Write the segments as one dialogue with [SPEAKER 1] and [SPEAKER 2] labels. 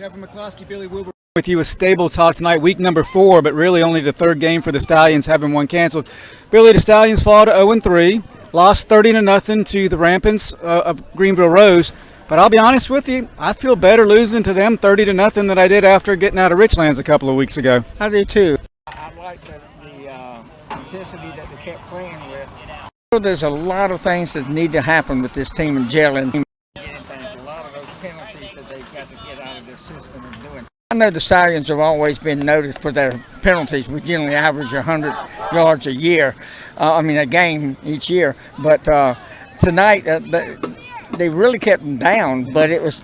[SPEAKER 1] Kevin McCloskey, Billy Wilbur with you with StableTalk tonight, week number 4, but really only the third game for the Stallions, having one canceled. Billy, the Stallions fall to 0-3, lost 30-0 to the Rampants of Greenville Rose. But I'll be honest with you, I feel better losing to them 30-0 than I did after getting out of Richlands a couple of weeks ago.
[SPEAKER 2] I do too. I like the intensity that they kept playing with. There's a lot of things that need to happen with this team and gelling. A lot of those penalties that they've got to get out of their system and doing. I know the Stallions have always been noticed for their penalties. We generally average 100 yards a year, a game each year. But tonight, they really kept them down. But it was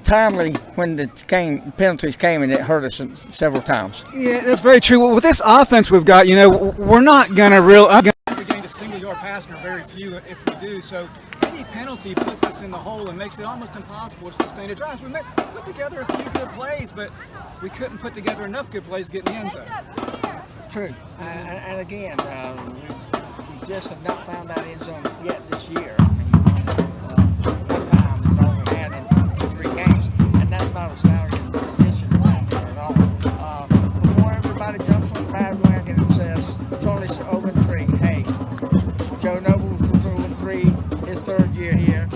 [SPEAKER 2] timely when the penalties came, and it hurt us several times.
[SPEAKER 1] Yeah, that's very true. Well, with this offense we've got, we're not going to gain a single-yard pass, or very few if we do. So any penalty puts us in the hole and makes it almost impossible to sustain a drive. So we put together a few good plays, but we couldn't put together enough good plays to get in the end zone.
[SPEAKER 2] True. And again, we just have not found that end zone yet this year. One time is all we had in 3 games, and that's not a Stallion tradition around here at all. Before everybody jumps on the bandwagon and says, Charlie's 0-3, hey, Joe Noble was 0-3 his 3rd year here.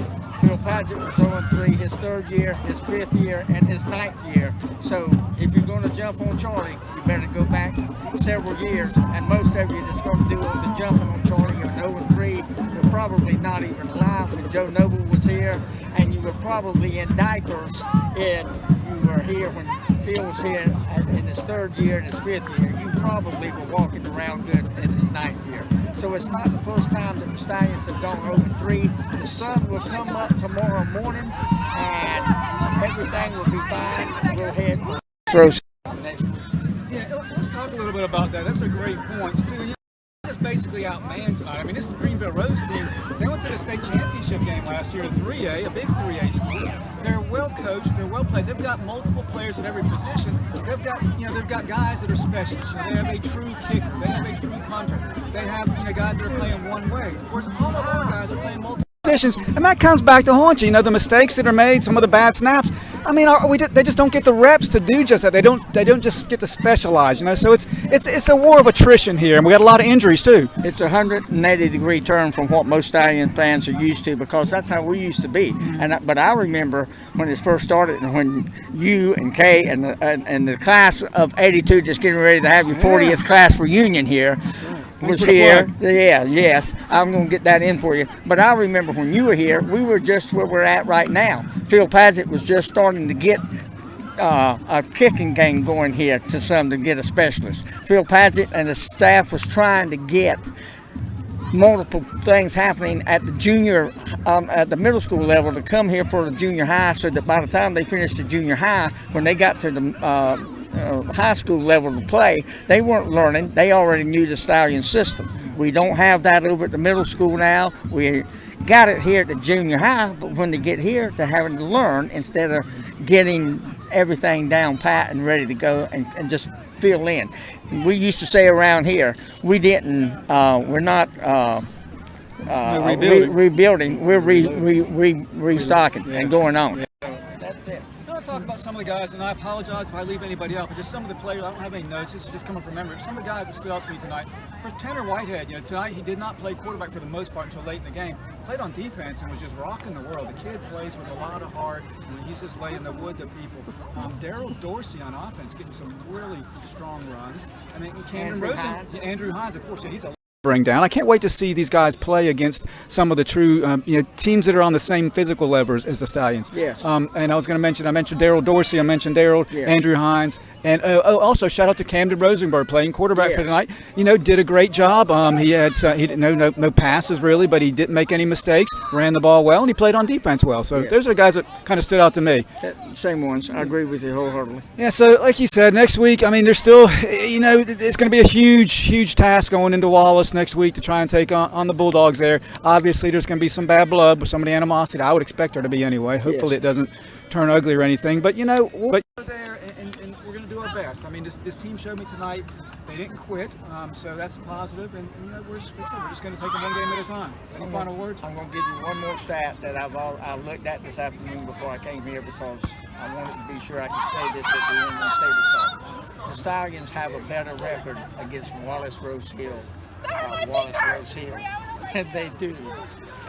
[SPEAKER 2] Phil Padgett was 0-3 his 3rd year, his 5th year, and his 9th year. So if you're going to jump on Charlie, you better go back several years. And most of you that's going to do all the jumping on Charlie are 0-3. You're probably not even alive when Joe Noble was here, and you were probably in diapers if you were here when Phil was here in his 3rd year and his 5th year. You probably were walking around good in his 9th year. So it's not the first time that the Stallions have gone 0-3. The sun will come up tomorrow morning, and everything will be fine. We'll head Rose next week.
[SPEAKER 1] Yeah, let's talk a little bit about that. That's a great point, too. Just basically outmanned tonight. This is the Greenville Rose team. They went to the state championship game last year in 3A, a big 3A school. They're well coached, they're well played. They've got multiple players at every position. They've got guys that are specialists. They have a true kicker. They have a true punter. They have guys that are playing one way. Whereas all of our guys are playing multiple positions, and that comes back to haunt you. The mistakes that are made, some of the bad snaps. They just don't get the reps to do just that. They don't just get to specialize. So it's a war of attrition here, and we got a lot of injuries too.
[SPEAKER 2] It's a 180-degree turn from what most Stallion fans are used to, because that's how we used to be. But I remember when it first started, and when you and Kay and the class of '82 just getting ready to have your 40th class reunion here. Was here. Yes. I'm going to get that in for you. But I remember when you were here, we were just where we're at right now. Phil Padgett was just starting to get a kicking game going here to get a specialist. Phil Padgett and the staff was trying to get multiple things happening at the at the middle school level to come here for the junior high, so that by the time they finished the junior high, when they got to the high school level to play, they weren't learning. They already knew the Stallion system. We don't have that over at the middle school now. We got it here at the junior high, but when they get here, they're having to learn instead of getting everything down pat and ready to go and just fill in. We used to say around here, we're not rebuilding. We're restocking and going on. That's it.
[SPEAKER 1] I want to talk about some of the guys, and I apologize if I leave anybody out, but just some of the players. I don't have any notes. This is just coming from memory. Some of the guys that stood out to me tonight. For Tanner Whitehead, tonight he did not play quarterback for the most part until late in the game. Played on defense and was just rocking the world. The kid plays with a lot of heart, and he's just laying the wood to people. Daryl Dorsey on offense getting some really strong runs. And then Andrew Hines, of course, he's a bring down. I can't wait to see these guys play against some of the true teams that are on the same physical level as the Stallions.
[SPEAKER 2] Yes.
[SPEAKER 1] And I mentioned Daryl Dorsey, I mentioned Daryl, yes. Andrew Hines, and also shout out to Camden Rosenberg playing quarterback for tonight. Did a great job. He had no passes really, but he didn't make any mistakes. Ran the ball well, and he played on defense well. So those are the guys that kind of stood out to me.
[SPEAKER 2] Same ones. I agree with you wholeheartedly.
[SPEAKER 1] Yeah. So like you said, next week, there's still, it's going to be a huge task going into Wallace next week to try and take on the Bulldogs there. Obviously, there's going to be some bad blood with some of the animosity. I would expect there to be anyway. Hopefully, it doesn't turn ugly or anything. But we're there, and we're going to do our best. This team showed me tonight they didn't quit, so that's a positive. And we're just going to take it one game at a time. Any final words?
[SPEAKER 2] I'm going to give you one more stat that I looked at this afternoon before I came here, because I wanted to be sure I could say this at the end of StableTalk. The Stallions have a better record against Wallace Rose Hill than they do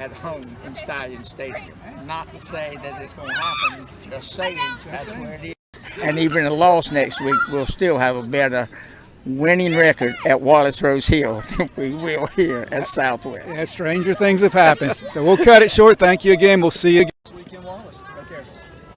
[SPEAKER 2] at home in Stallion Stadium. Not to say that it's going to happen, just saying that's where it is. And even a loss next week, we'll still have a better winning record at Wallace Rose Hill than we will here at Southwest.
[SPEAKER 1] Yeah, stranger things have happened. So we'll cut it short. Thank you again. We'll see you again.